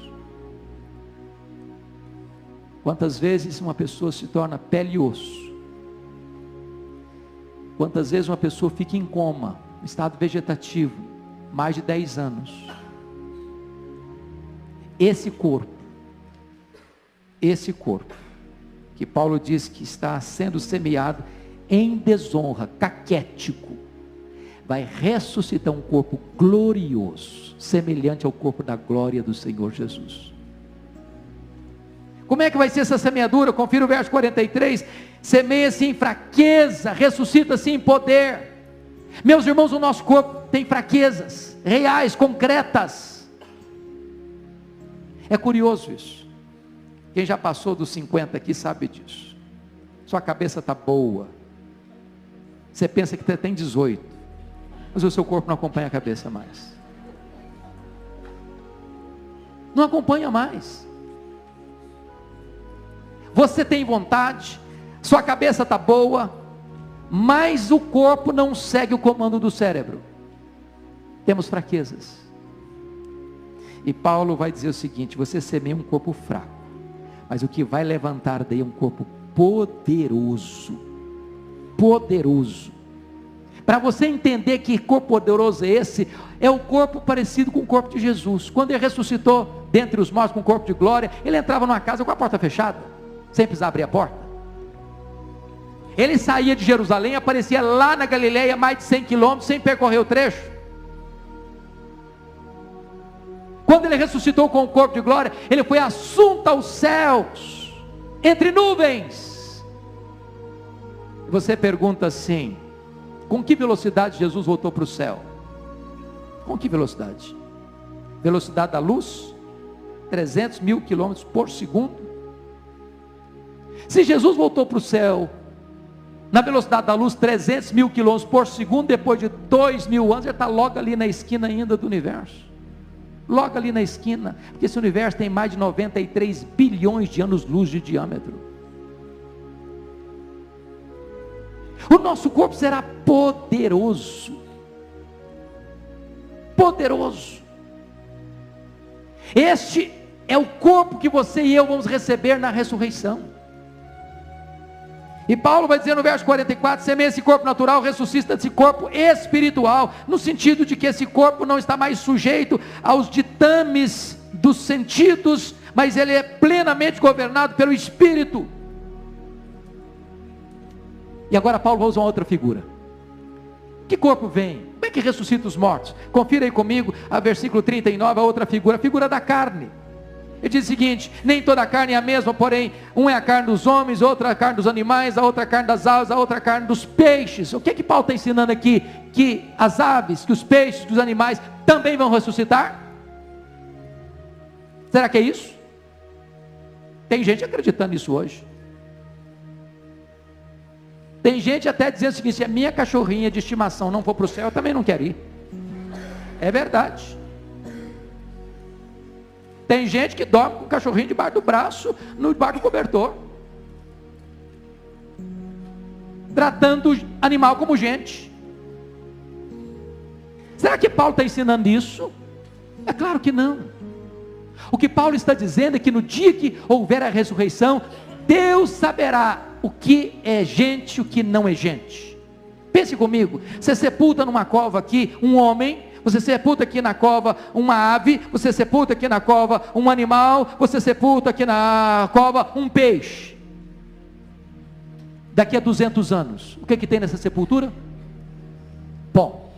Quantas vezes uma pessoa se torna pele e osso? Quantas vezes uma pessoa fica em coma, estado vegetativo, mais de 10 anos? Esse corpo, que Paulo diz que está sendo semeado em desonra, caquético, vai ressuscitar um corpo glorioso, semelhante ao corpo da glória do Senhor Jesus. Como é que vai ser essa semeadura? Confira o verso 43, semeia-se em fraqueza, ressuscita-se em poder. Meus irmãos, o nosso corpo tem fraquezas, reais, concretas. É curioso isso. Quem já passou dos 50 aqui sabe disso. Sua cabeça está boa, você pensa que tem 18, mas o seu corpo não acompanha a cabeça mais. Não acompanha mais. Você tem vontade, sua cabeça está boa, mas o corpo não segue o comando do cérebro. Temos fraquezas. E Paulo vai dizer o seguinte: você semeia um corpo fraco, mas o que vai levantar daí é um corpo poderoso. Poderoso. Para você entender que corpo poderoso é esse, é o corpo parecido com o corpo de Jesus. Quando ele ressuscitou dentre os mortos com o corpo de glória, ele entrava numa casa com a porta fechada, sem precisar abrir a porta. Ele saía de Jerusalém, aparecia lá na Galileia, mais de 100 quilômetros, sem percorrer o trecho. Quando ele ressuscitou com o corpo de glória, ele foi assunto aos céus, entre nuvens. Você pergunta assim: com que velocidade Jesus voltou para o céu? Com que velocidade? Velocidade da luz? 300 mil quilômetros por segundo? Se Jesus voltou para o céu na velocidade da luz, 300 mil quilômetros por segundo, depois de 2000 anos, ele está logo ali na esquina ainda do universo. Logo ali na esquina, porque esse universo tem mais de 93 bilhões de anos-luz de diâmetro. O nosso corpo será poderoso. Poderoso. Este é o corpo que você e eu vamos receber na ressurreição. E Paulo vai dizer no verso 44, semeia esse corpo natural, ressuscita esse corpo espiritual, no sentido de que esse corpo não está mais sujeito aos ditames dos sentidos, mas ele é plenamente governado pelo Espírito. E agora Paulo vai usar uma outra figura. Que corpo vem? Como é que ressuscita os mortos? Confira aí comigo, a versículo 39, a outra figura, a figura da carne. Ele diz o seguinte: nem toda a carne é a mesma, porém, um é a carne dos homens, outra a carne dos animais, a outra a carne das aves, a outra a carne dos peixes. O que é que Paulo está ensinando aqui? Que as aves, que os peixes, que os animais também vão ressuscitar? Será que é isso? Tem gente acreditando nisso hoje. Tem gente até dizendo o seguinte: se a minha cachorrinha de estimação não for para o céu, eu também não quero ir. É verdade. Tem gente que dorme com o cachorrinho debaixo do braço, debaixo do cobertor, tratando o animal como gente. Será que Paulo está ensinando isso? É claro que não. O que Paulo está dizendo é que no dia que houver a ressurreição, Deus saberá o que é gente e o que não é gente. Pense comigo, você sepulta numa cova aqui um homem, você sepulta aqui na cova uma ave, você sepulta aqui na cova um animal, você sepulta aqui na cova um peixe. Daqui a 200 anos, o que que tem nessa sepultura? Pó.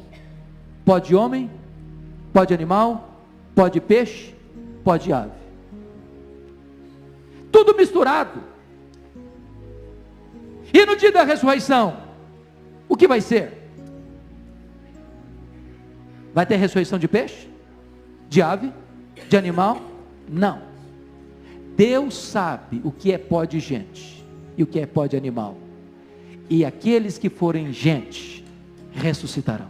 Pó de homem, pó de animal, pó de peixe, pó de ave. Tudo misturado. E no dia da ressurreição, o que vai ser? Vai ter ressurreição de peixe? De ave? De animal? Não. Deus sabe o que é pó de gente e o que é pó de animal. E aqueles que forem gente ressuscitarão.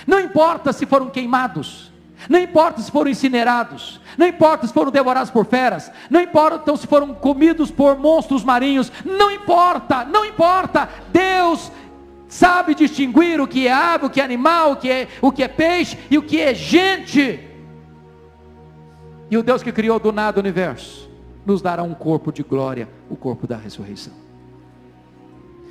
Não importa se foram queimados, não importa se foram incinerados, não importa se foram devorados por feras, não importa se foram comidos por monstros marinhos, não importa, não importa. Deus sabe distinguir o que é ave, o que é animal, o que é peixe e o que é gente. E o Deus que criou do nada o universo nos dará um corpo de glória, o corpo da ressurreição.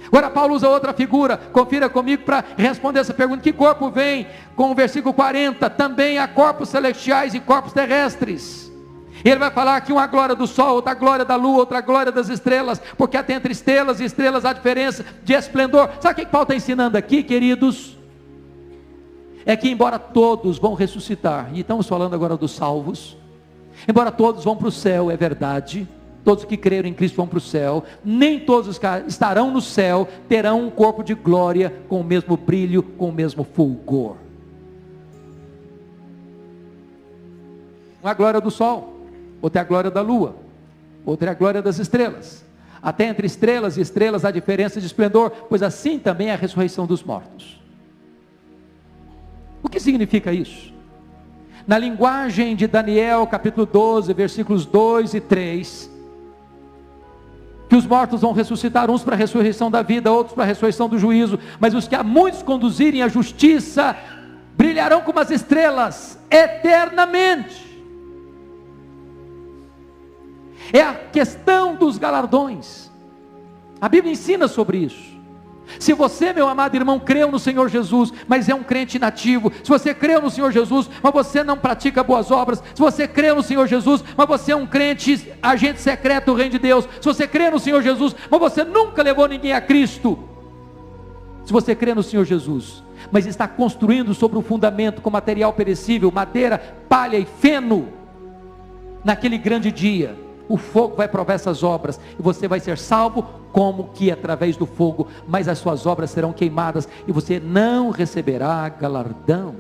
Agora Paulo usa outra figura, confira comigo para responder essa pergunta: que corpo vem? Com o versículo 40, também há corpos celestiais e corpos terrestres. Ele vai falar que uma glória do sol, outra glória da lua, outra glória das estrelas, porque até entre estrelas e estrelas há diferença de esplendor. Sabe o que Paulo está ensinando aqui, queridos? É que embora todos vão ressuscitar, e estamos falando agora dos salvos, embora todos vão para o céu, é verdade, todos que creram em Cristo vão para o céu, nem todos os que estarão no céu terão um corpo de glória com o mesmo brilho, com o mesmo fulgor. Uma glória do sol, outra é a glória da lua, outra é a glória das estrelas. Até entre estrelas e estrelas há diferença de esplendor, pois assim também é a ressurreição dos mortos. O que significa isso? Na linguagem de Daniel, capítulo 12, versículos 2 e 3, que os mortos vão ressuscitar, uns para a ressurreição da vida, outros para a ressurreição do juízo, mas os que a muitos conduzirem à justiça, brilharão como as estrelas, eternamente. É a questão dos galardões, a Bíblia ensina sobre isso. Se você, meu amado irmão, creu no Senhor Jesus, mas é um crente inativo, se você creu no Senhor Jesus, mas você não pratica boas obras, se você creu no Senhor Jesus, mas você é um crente, agente secreto do reino de Deus, se você crê no Senhor Jesus, mas você nunca levou ninguém a Cristo, se você crê no Senhor Jesus, mas está construindo sobre um fundamento com material perecível, madeira, palha e feno, naquele grande dia, o fogo vai provar essas obras, e você vai ser salvo, como que através do fogo, mas as suas obras serão queimadas, e você não receberá galardão.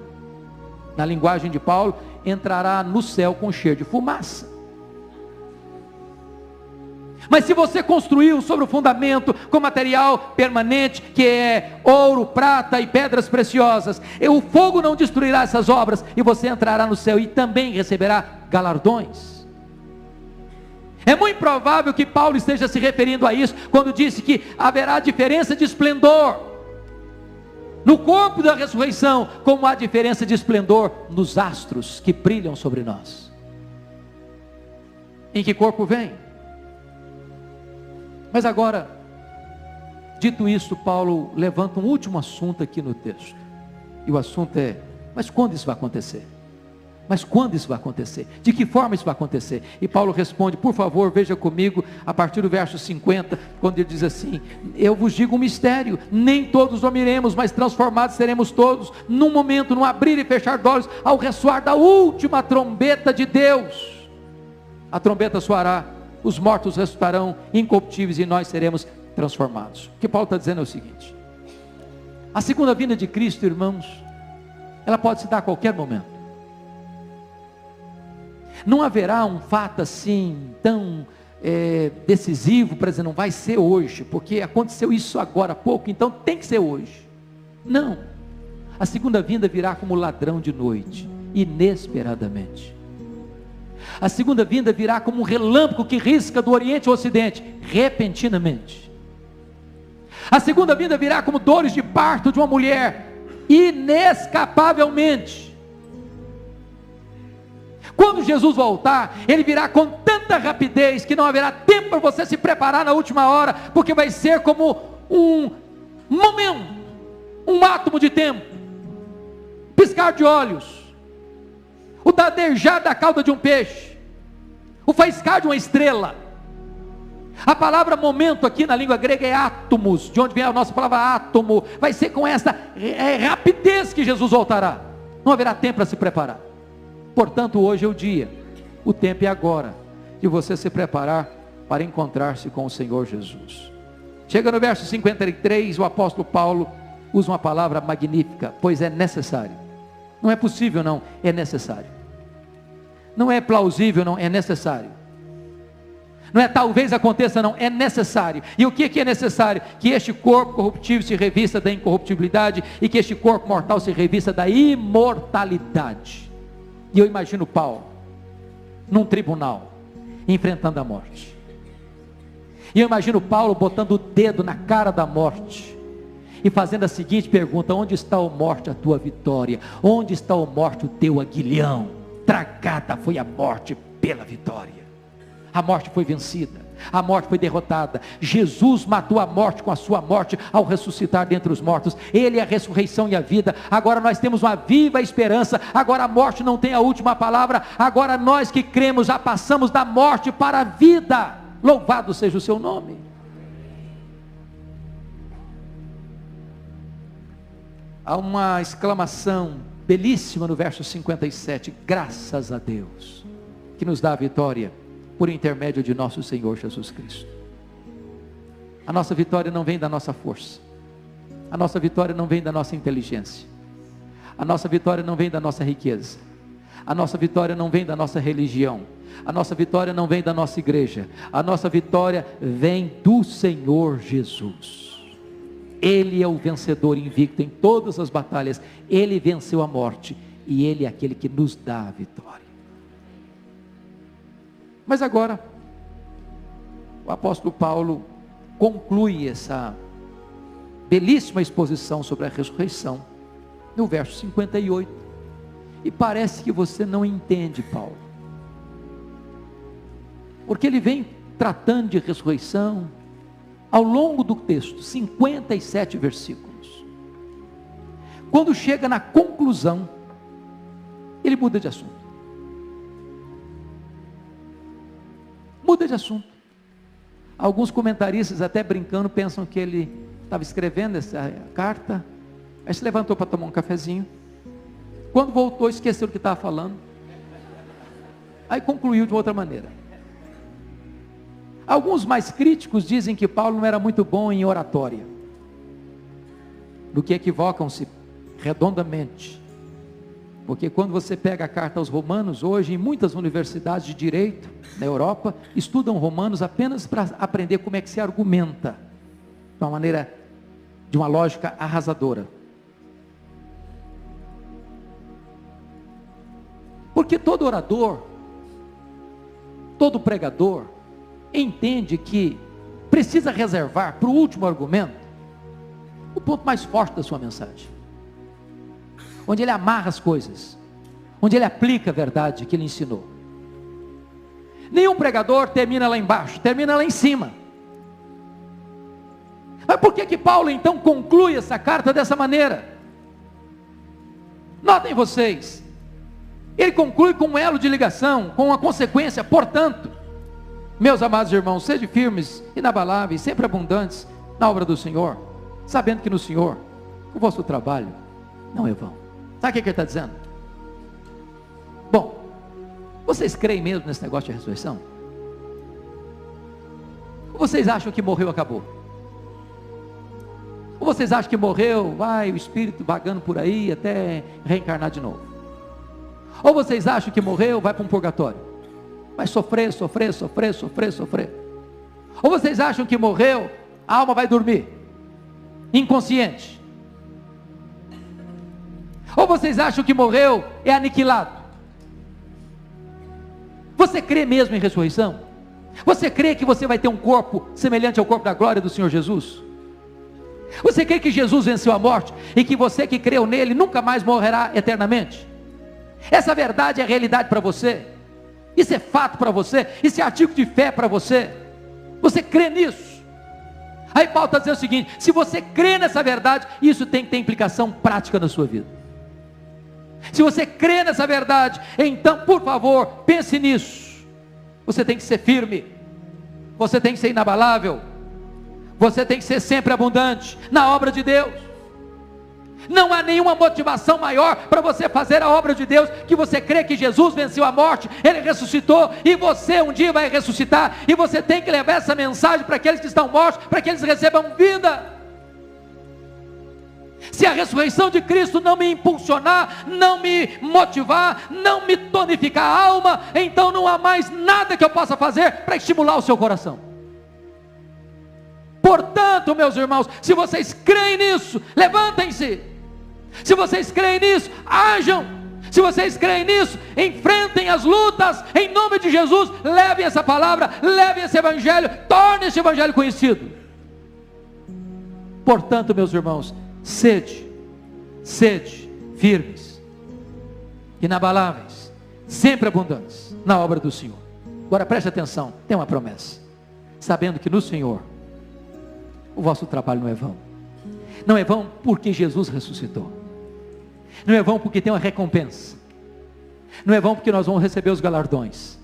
Na linguagem de Paulo, entrará no céu com cheiro de fumaça. Mas se você construiu sobre o fundamento, com material permanente, que é ouro, prata e pedras preciosas, o fogo não destruirá essas obras, e você entrará no céu, e também receberá galardões. É muito provável que Paulo esteja se referindo a isso, quando disse que haverá diferença de esplendor no corpo da ressurreição, como há diferença de esplendor nos astros que brilham sobre nós. Em que corpo vem? Mas agora, dito isso, Paulo levanta um último assunto aqui no texto, e o assunto é: mas quando isso vai acontecer? Mas quando isso vai acontecer? De que forma isso vai acontecer? E Paulo responde, por favor, veja comigo, a partir do verso 50, quando ele diz assim: eu vos digo um mistério, nem todos dormiremos, mas transformados seremos todos, num momento, num abrir e fechar de olhos, ao ressoar da última trombeta de Deus. A trombeta soará, os mortos ressuscitarão incorruptíveis, e nós seremos transformados. O que Paulo está dizendo é o seguinte: a segunda vinda de Cristo, irmãos, ela pode se dar a qualquer momento. Não haverá um fato assim tão decisivo para dizer, não vai ser hoje, porque aconteceu isso agora há pouco, então tem que ser hoje. Não, a segunda vinda virá como ladrão de noite, inesperadamente. A segunda vinda virá como um relâmpago que risca do oriente ao ocidente, repentinamente. A segunda vinda virá como dores de parto de uma mulher, inescapavelmente. Quando Jesus voltar, ele virá com tanta rapidez, que não haverá tempo para você se preparar na última hora, porque vai ser como um momento, um átomo de tempo, piscar de olhos, o dadejar da cauda de um peixe, o faiscar de uma estrela. A palavra momento aqui na língua grega é átomos, de onde vem a nossa palavra átomo. Vai ser com essa rapidez que Jesus voltará, não haverá tempo para se preparar. Portanto, hoje é o dia, o tempo é agora, de você se preparar para encontrar-se com o Senhor Jesus. Chega no verso 53, o apóstolo Paulo usa uma palavra magnífica, pois é necessário. Não é possível não, é necessário. Não é plausível não, é necessário. Não é talvez aconteça não, é necessário. E o que é necessário? Que este corpo corruptível se revista da incorruptibilidade, e que este corpo mortal se revista da imortalidade. E eu imagino Paulo num tribunal, enfrentando a morte. E eu imagino Paulo botando o dedo na cara da morte, e fazendo a seguinte pergunta: onde está, ó morte, a tua vitória? Onde está, ó morte, o teu aguilhão? Tragada foi a morte pela vitória. A morte foi vencida, a morte foi derrotada. Jesus matou a morte com a sua morte ao ressuscitar dentre os mortos. Ele é a ressurreição e a vida. Agora nós temos uma viva esperança. Agora a morte não tem a última palavra. Agora nós que cremos já passamos da morte para a vida. Louvado seja o seu nome. Há uma exclamação belíssima no verso 57, graças a Deus, que nos dá a vitória por intermédio de nosso Senhor Jesus Cristo. A nossa vitória não vem da nossa força, a nossa vitória não vem da nossa inteligência, a nossa vitória não vem da nossa riqueza, a nossa vitória não vem da nossa religião, a nossa vitória não vem da nossa igreja, a nossa vitória vem do Senhor Jesus. Ele é o vencedor invicto em todas as batalhas. Ele venceu a morte e Ele é aquele que nos dá a vitória. Mas agora, o apóstolo Paulo conclui essa belíssima exposição sobre a ressurreição no verso 58. E parece que você não entende Paulo, porque ele vem tratando de ressurreição ao longo do texto, 57 versículos. Quando chega na conclusão, ele muda de assunto. Muda de assunto. Alguns comentaristas, até brincando, pensam que ele estava escrevendo essa carta, aí se levantou para tomar um cafezinho. Quando voltou, esqueceu do que estava falando. Aí concluiu de outra maneira. Alguns mais críticos dizem que Paulo não era muito bom em oratória, do que equivocam-se redondamente, porque quando você pega a carta aos Romanos, hoje em muitas universidades de direito na Europa, estudam Romanos apenas para aprender como é que se argumenta, de uma maneira, de uma lógica arrasadora. Porque todo orador, todo pregador, entende que precisa reservar para o último argumento o ponto mais forte da sua mensagem, onde ele amarra as coisas, onde ele aplica a verdade que ele ensinou. Nenhum pregador termina lá embaixo, termina lá em cima. Mas por que Paulo então conclui essa carta dessa maneira? Notem vocês, ele conclui com um elo de ligação, com uma consequência. Portanto, meus amados irmãos, sejam firmes, inabaláveis, sempre abundantes na obra do Senhor, sabendo que no Senhor o vosso trabalho não é vão. Sabe o que ele está dizendo? Bom, vocês creem mesmo nesse negócio de ressurreição? Ou vocês acham que morreu, acabou? Ou vocês acham que morreu, vai o espírito vagando por aí até reencarnar de novo? Ou vocês acham que morreu, vai para um purgatório? Vai sofrer, sofrer, sofrer, sofrer, sofrer. Ou vocês acham que morreu, a alma vai dormir, inconsciente? Ou vocês acham que morreu, é aniquilado? Você crê mesmo em ressurreição? Você crê que você vai ter um corpo semelhante ao corpo da glória do Senhor Jesus? Você crê que Jesus venceu a morte e que você que creu nele nunca mais morrerá eternamente? Essa verdade é realidade para você? Isso é fato para você? Isso é artigo de fé para você? Você crê nisso? Aí Paulo está dizendo o seguinte: se você crê nessa verdade, isso tem que ter implicação prática na sua vida. Se você crê nessa verdade, então por favor, pense nisso. Você tem que ser firme, você tem que ser inabalável, você tem que ser sempre abundante na obra de Deus. Não há nenhuma motivação maior para você fazer a obra de Deus, que você crê que Jesus venceu a morte, Ele ressuscitou, e você um dia vai ressuscitar, e você tem que levar essa mensagem para aqueles que estão mortos, para que eles recebam vida. Se a ressurreição de Cristo não me impulsionar, não me motivar, não me tonificar a alma, então não há mais nada que eu possa fazer para estimular o seu coração. Portanto, meus irmãos, se vocês creem nisso, levantem-se. Se vocês creem nisso, ajam. Se vocês creem nisso, enfrentem as lutas, em nome de Jesus. Levem essa palavra, levem esse evangelho, tornem esse evangelho conhecido. Portanto, meus irmãos, sede firmes, inabaláveis, sempre abundantes na obra do Senhor. Agora preste atenção, tem uma promessa. Sabendo que no Senhor, o vosso trabalho não é vão. Não é vão porque Jesus ressuscitou. Não é vão porque tem uma recompensa. Não é vão porque nós vamos receber os galardões.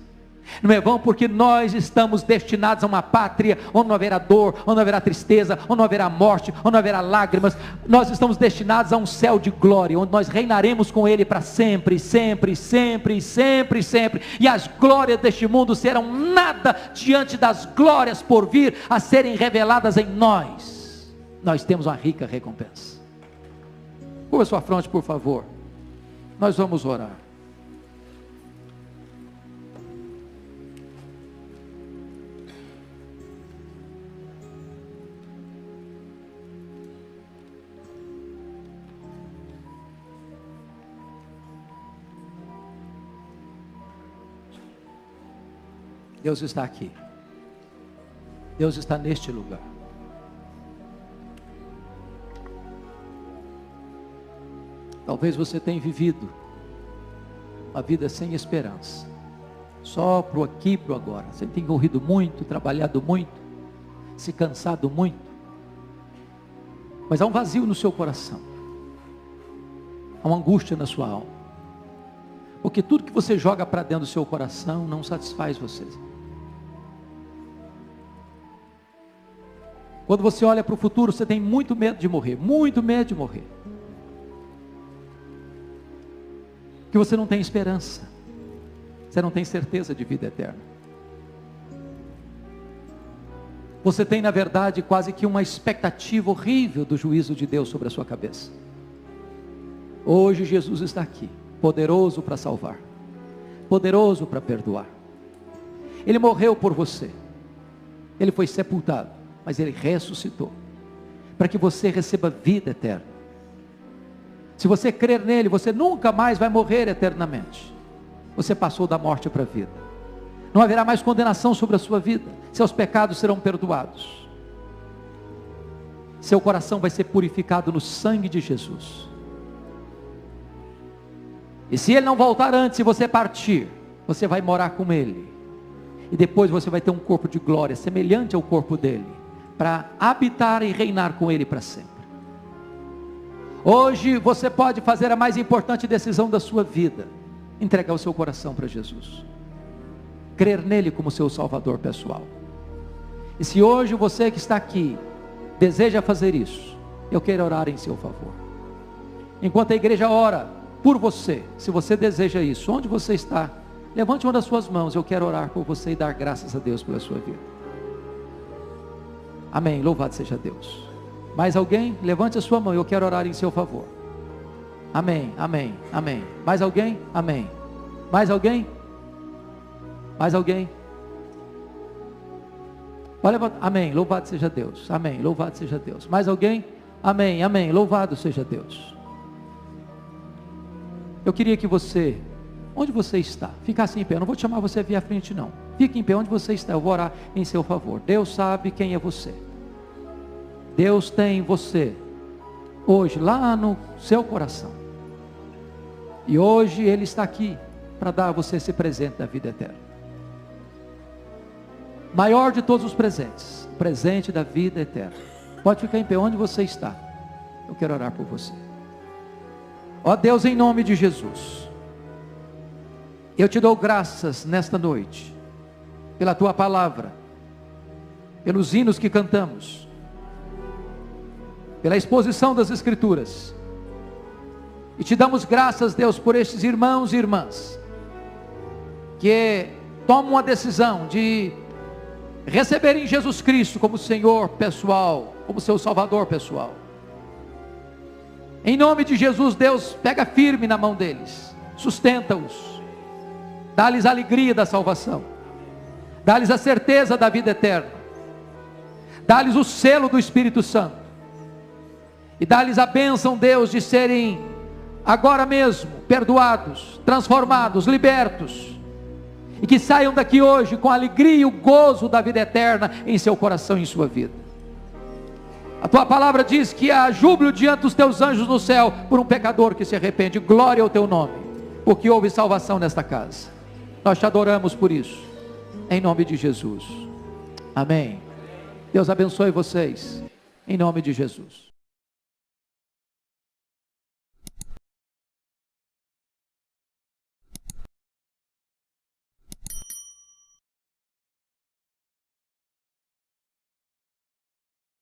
Não é vão porque nós estamos destinados a uma pátria onde não haverá dor, onde não haverá tristeza, onde não haverá morte, onde não haverá lágrimas. Nós estamos destinados a um céu de glória, onde nós reinaremos com Ele para sempre, sempre, sempre, sempre, sempre. E as glórias deste mundo serão nada diante das glórias por vir a serem reveladas em nós. Nós temos uma rica recompensa. Curva sua fronte, por favor. Nós vamos orar. Deus está aqui. Deus está neste lugar. Talvez você tenha vivido uma vida sem esperança. Só pro aqui e pro agora. Você tem corrido muito, trabalhado muito, se cansado muito. Mas há um vazio no seu coração. Há uma angústia na sua alma. Porque tudo que você joga para dentro do seu coração não satisfaz você. Quando você olha para o futuro, você tem muito medo de morrer. Muito medo de morrer. Porque você não tem esperança. Você não tem certeza de vida eterna. Você tem, na verdade, quase que uma expectativa horrível do juízo de Deus sobre a sua cabeça. Hoje Jesus está aqui, poderoso para salvar, poderoso para perdoar. Ele morreu por você. Ele foi sepultado, mas Ele ressuscitou, para que você receba vida eterna. Se você crer nele, você nunca mais vai morrer eternamente. Você passou da morte para a vida. Não haverá mais condenação sobre a sua vida. Seus pecados serão perdoados. Seu coração vai ser purificado no sangue de Jesus. E se Ele não voltar antes, se você partir, você vai morar com Ele. E depois você vai ter um corpo de glória, semelhante ao corpo dele, para habitar e reinar com Ele para sempre. Hoje você pode fazer a mais importante decisão da sua vida: entregar o seu coração para Jesus, crer nele como seu Salvador pessoal. E se hoje você que está aqui deseja fazer isso, eu quero orar em seu favor. Enquanto a igreja ora por você, se você deseja isso, onde você está, levante uma das suas mãos. Eu quero orar por você e dar graças a Deus pela sua vida. Amém, louvado seja Deus. Mais alguém? Levante a sua mão, eu quero orar em seu favor. Amém, amém, amém. Mais alguém? Amém. Mais alguém? Mais alguém? Amém, louvado seja Deus. Amém, louvado seja Deus. Mais alguém? Amém, amém, louvado seja Deus. Eu queria que você, onde você está, ficasse em pé. Eu não vou te chamar você a vir à frente não. Fique em pé onde você está, eu vou orar em seu favor. Deus sabe quem é você. Deus tem você hoje lá no seu coração. E hoje Ele está aqui para dar a você esse presente da vida eterna. Maior de todos os presentes, o presente da vida eterna. Pode ficar em pé onde você está. Eu quero orar por você. Ó Deus, em nome de Jesus, eu te dou graças nesta noite, pela tua palavra, pelos hinos que cantamos, pela exposição das Escrituras. E te damos graças, Deus, por estes irmãos e irmãs que tomam a decisão de receberem Jesus Cristo como Senhor pessoal, como seu Salvador pessoal. Em nome de Jesus, Deus, pega firme na mão deles, sustenta-os, dá-lhes a alegria da salvação, dá-lhes a certeza da vida eterna, dá-lhes o selo do Espírito Santo, e dá-lhes a bênção, Deus, de serem agora mesmo perdoados, transformados, libertos, e que saiam daqui hoje com a alegria e o gozo da vida eterna em seu coração e em sua vida. A tua palavra diz que há júbilo diante dos teus anjos no céu por um pecador que se arrepende. Glória ao teu nome, porque houve salvação nesta casa. Nós te adoramos por isso. em nome de Jesus. Amém. Deus abençoe vocês, em nome de Jesus.